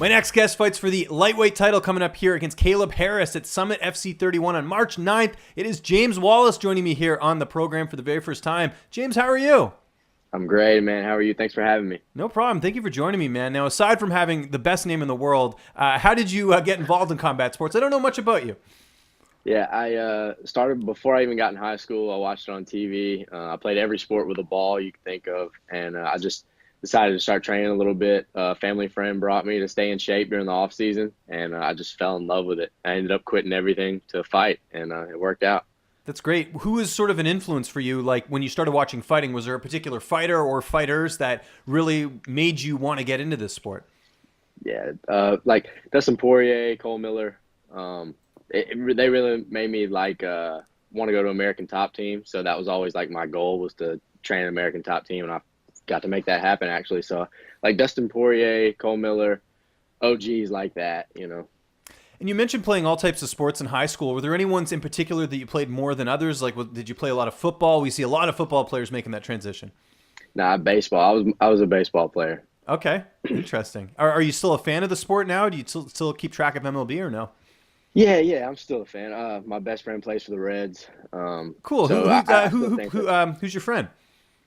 My next guest fights for the lightweight title coming up here against Kaleb Harris at Summit FC 31 on March 9th. It is James Wallace joining me here on the program for the very first time. James, how are you? I'm great, man. How are you? Thanks for having me. No problem. Thank you for joining me, man. Now, aside from having the best name in the world, how did you get involved in combat sports? I don't know much about you. Yeah, I started before I even got in high school. I watched it on TV. I played every sport with a ball you could think of, and I just decided to start training a little bit. A family friend brought me to stay in shape during the off season, and I just fell in love with it. I ended up quitting everything to fight, and it worked out. That's great. Who is sort of an influence for you? Like when you started watching fighting, was there a particular fighter or fighters that really made you want to get into this sport? Yeah, like Dustin Poirier, Cole Miller. They really made me like want to go to American Top Team. So that was always like my goal, was to train an American Top Team, and I got to make that happen actually. So like Dustin Poirier, Cole Miller, OGs like that, you know. And you mentioned playing all types of sports in high school. Were there any ones in particular that you played more than others? Like, did you play a lot of football? We see a lot of football players making that transition. Nah, baseball. I was a baseball player. Okay, interesting. Are you still a fan of the sport now? Do you still keep track of MLB or no? Yeah, I'm still a fan. My best friend plays for the Reds. Cool. So Who's your friend?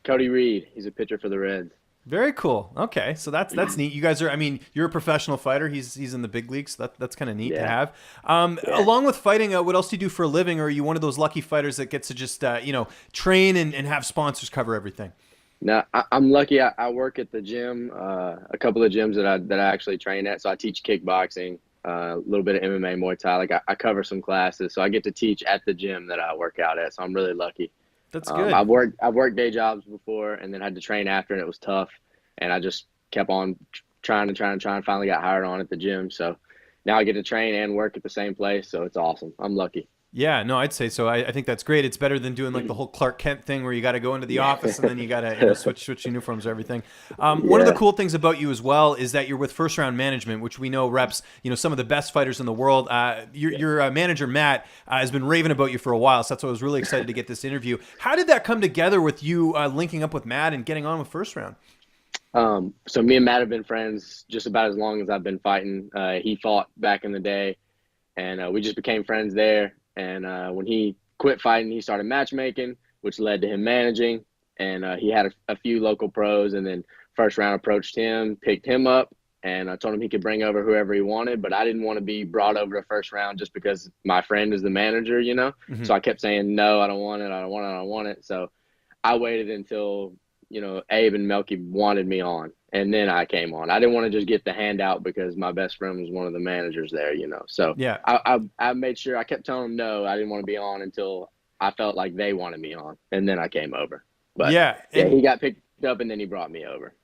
Cody Reed. He's a pitcher for the Reds. Very cool. Okay, so that's neat. You guys are, I mean, you're a professional fighter. He's in the big leagues. So that's kind of neat to have. Along with fighting, what else do you do for a living? Or are you one of those lucky fighters that gets to just train and have sponsors cover everything? No, I'm lucky. I work at the gym, a couple of gyms that I actually train at. So I teach kickboxing, a little bit of MMA, Muay Thai. Like I cover some classes, so I get to teach at the gym that I work out at. So I'm really lucky. That's good. I've worked day jobs before, and then had to train after, and it was tough. And I just kept on trying. Finally got hired on at the gym. So now I get to train and work at the same place. So it's awesome. I'm lucky. Yeah, no, I'd say so. I think that's great. It's better than doing like the whole Clark Kent thing where you got to go into the office and then you got to switch uniforms or everything. One of the cool things about you as well is that you're with First Round Management, which we know reps some of the best fighters in the world. Your manager, Matt, has been raving about you for a while, so that's why I was really excited to get this interview. How did that come together with you linking up with Matt and getting on with First Round? So me and Matt have been friends just about as long as I've been fighting. He fought back in the day, and we just became friends there. And when he quit fighting, he started matchmaking, which led to him managing. And he had a few local pros, and then First Round approached him, picked him up, and I told him he could bring over whoever he wanted. But I didn't want to be brought over to First Round just because my friend is the manager, you know. Mm-hmm. So I kept saying, no, I don't want it. I don't want it. So I waited until, Abe and Melky wanted me on, and then I came on. I didn't want to just get the handout because my best friend was one of the managers there, So yeah, I made sure I kept telling them no, I didn't want to be on until I felt like they wanted me on, and then I came over. But yeah, he got picked up, and then he brought me over.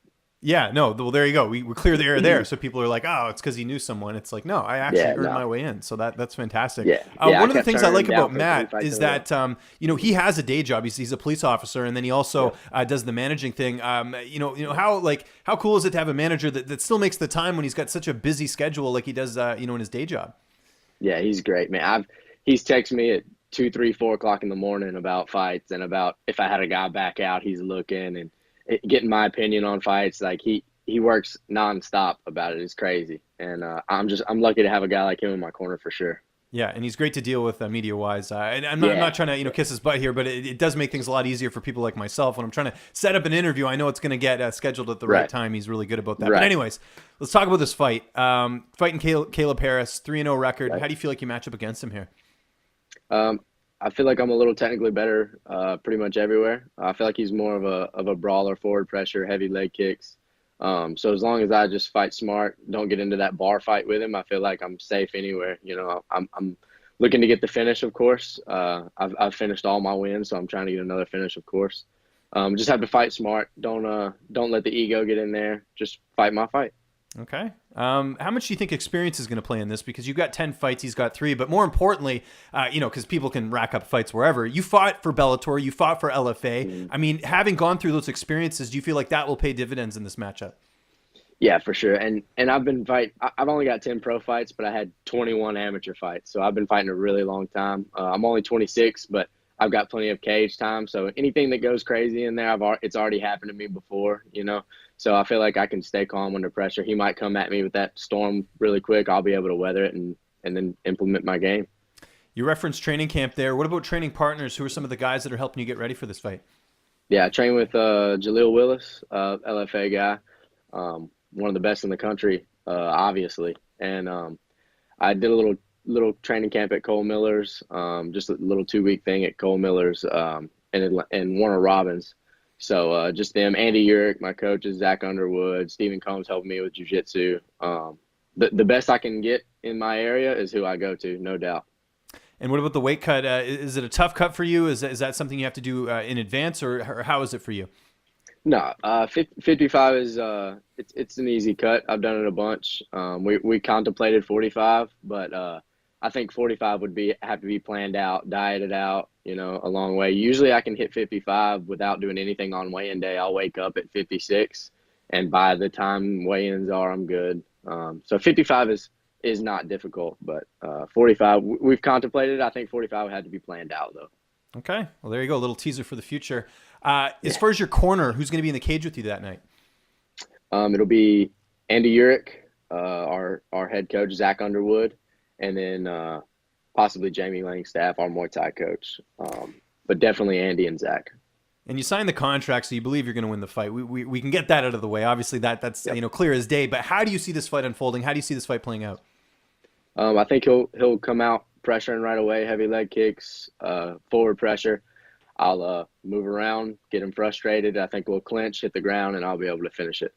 Yeah, no, well, there you go. We clear the air there. So people are like, oh, it's because he knew someone. It's like, no, I actually earned my way in. So that's fantastic. One of the things I like about Matt is that, he has a day job. He's a police officer, and then he also does the managing thing. How cool is it to have a manager that still makes the time when he's got such a busy schedule like he does, in his day job? Yeah, he's great, man. He's texted me at 2, 3, 4 o'clock in the morning about fights, and about if I had a guy back out, he's looking, and getting my opinion on fights. Like he works nonstop about it. It's crazy. And I'm lucky to have a guy like him in my corner for sure. Yeah, and he's great to deal with media wise. And I'm not trying to kiss his butt here, but it does make things a lot easier for people like myself when I'm trying to set up an interview. I know it's going to get scheduled at the right time. He's really good about that. Right. But anyways, let's talk about this fight. Fighting Kaleb Harris, 3-0 record. Right. How do you feel like you match up against him here? I feel like I'm a little technically better pretty much everywhere. I feel like he's more of a brawler, forward pressure, heavy leg kicks. So as long as I just fight smart, don't get into that bar fight with him, I feel like I'm safe anywhere. I'm looking to get the finish, of course. I've finished all my wins, so I'm trying to get another finish, of course. Just have to fight smart. Don't let the ego get in there. Just fight my fight. Okay. How much do you think experience is going to play in this? Because you've got 10 fights, he's got 3. But more importantly, because people can rack up fights wherever. You fought for Bellator, you fought for LFA. Mm-hmm. I mean, having gone through those experiences, do you feel like that will pay dividends in this matchup? Yeah, for sure. And I've been I've only got 10 pro fights, but I had 21 amateur fights. So I've been fighting a really long time. I'm only 26, but I've got plenty of cage time. So anything that goes crazy in there, it's already happened to me before, you know. So I feel like I can stay calm under pressure. He might come at me with that storm really quick. I'll be able to weather it and then implement my game. You referenced training camp there. What about training partners? Who are some of the guys that are helping you get ready for this fight? Yeah, I train with Jaleel Willis, LFA guy, one of the best in the country, obviously. And I did a little training camp at Cole Miller's, just a little 2-week thing at Cole Miller's and Warner Robins. So just them, Andy Urick, my coaches, Zach Underwood, Stephen Combs helping me with jiu-jitsu. The best I can get in my area is who I go to, no doubt. And what about the weight cut? Is it a tough cut for you? Is that something you have to do in advance, or how is it for you? No, 55 is it's an easy cut. I've done it a bunch. We contemplated 45, but I think 45 would have to be planned out, dieted out, you know, a long way. Usually I can hit 55 without doing anything on weigh-in day. I'll wake up at 56, and by the time weigh-ins are, I'm good. So 55 is not difficult, but 45 we've contemplated. I think 45 had to be planned out though. Okay, well there you go, a little teaser for the future. As far as your corner, who's going to be in the cage with you that night? It'll be Andy Urick, our head coach, Zach Underwood, and then possibly Jamie Langstaff, our Muay Thai coach. But definitely Andy and Zach. And you signed the contract, so you believe you're going to win the fight. We can get that out of the way. Obviously, that's Yep. You know, clear as day. But how do you see this fight unfolding? How do you see this fight playing out? I think he'll come out pressuring right away, heavy leg kicks, forward pressure. I'll move around, get him frustrated. I think we'll clinch, hit the ground, and I'll be able to finish it.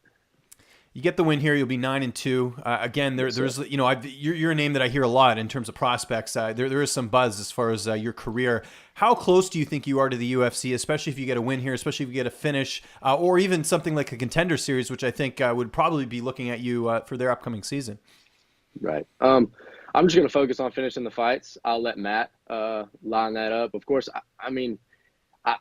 You get the win here, you'll be 9-2. Again, there's you know you're a name that I hear a lot in terms of prospects. There is some buzz as far as your career. How close do you think you are to the UFC, especially if you get a win here, especially if you get a finish, or even something like a Contender Series, which I think would probably be looking at you for their upcoming season? Right. I'm just going to focus on finishing the fights. I'll let Matt line that up. Of course, I mean,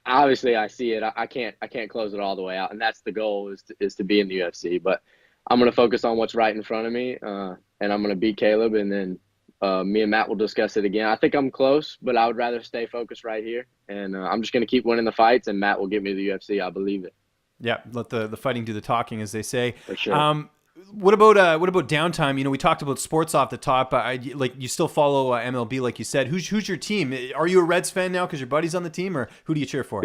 obviously I see it. I can't close it all the way out, and that's the goal is to be in the UFC. But I'm going to focus on what's right in front of me, and I'm going to beat Kaleb, and then me and Matt will discuss it again. I think I'm close, but I would rather stay focused right here, and I'm just going to keep winning the fights, and Matt will get me to the UFC. I believe it. Yeah, let the fighting do the talking, as they say. For sure. What about downtime? You know, we talked about sports off the top. Like you still follow MLB, like you said. Who's your team? Are you a Reds fan now because your buddy's on the team, or who do you cheer for?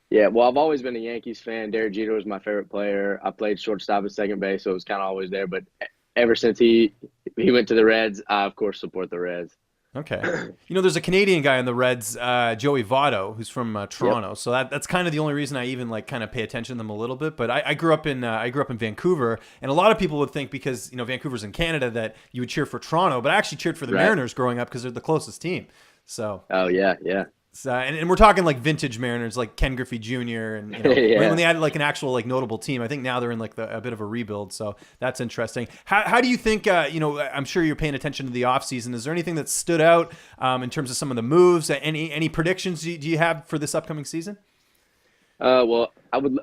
Yeah, well, I've always been a Yankees fan. Derek Jeter was my favorite player. I played shortstop and second base, so it was kind of always there. But ever since he went to the Reds, I of course support the Reds. Okay. You know, there's a Canadian guy on the Reds, Joey Votto, who's from Toronto. Yep. So that's kind of the only reason I even kind of pay attention to them a little bit. But I grew up in Vancouver, and a lot of people would think because Vancouver's in Canada that you would cheer for Toronto, but I actually cheered for the Mariners growing up because they're the closest team. So. Oh yeah. So, and we're talking like vintage Mariners, like Ken Griffey Jr. and when they had like an actual like notable team. I think now they're in like a bit of a rebuild, so that's interesting. How do you think? I'm sure you're paying attention to the offseason. Is there anything that stood out in terms of some of the moves? Any predictions do you have for this upcoming season? Well, I would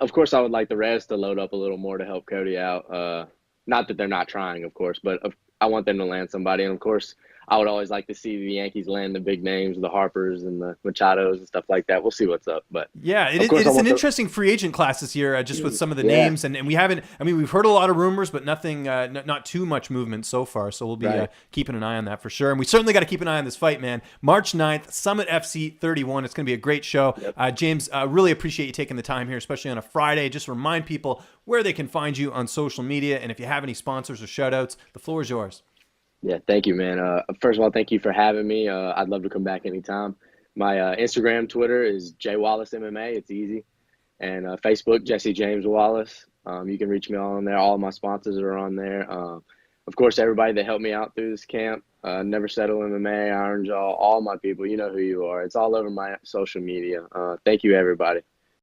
like the Reds to load up a little more to help Cody out. Not that they're not trying, of course, but I want them to land somebody, and of course. I would always like to see the Yankees land the big names, the Harpers and the Machados and stuff like that. We'll see what's up. But yeah, it's an interesting free agent class this year, just with some of the names. And we haven't – I mean, we've heard a lot of rumors, but nothing not too much movement so far. So we'll be keeping an eye on that for sure. And we certainly got to keep an eye on this fight, man. March 9th, Summit FC 31. It's going to be a great show. Yep. James, really appreciate you taking the time here, especially on a Friday. Just remind people where they can find you on social media. And if you have any sponsors or shout-outs, the floor is yours. Yeah, thank you, man. First of all, thank you for having me. I'd love to come back anytime. My Instagram, Twitter is Wallace MMA. It's easy. And Facebook, Jesse James Wallace. You can reach me on there. All of my sponsors are on there. Of course, everybody that helped me out through this camp, Never Settle MMA, Iron Jaw, all my people, you know who you are. It's all over my social media. Thank you, everybody.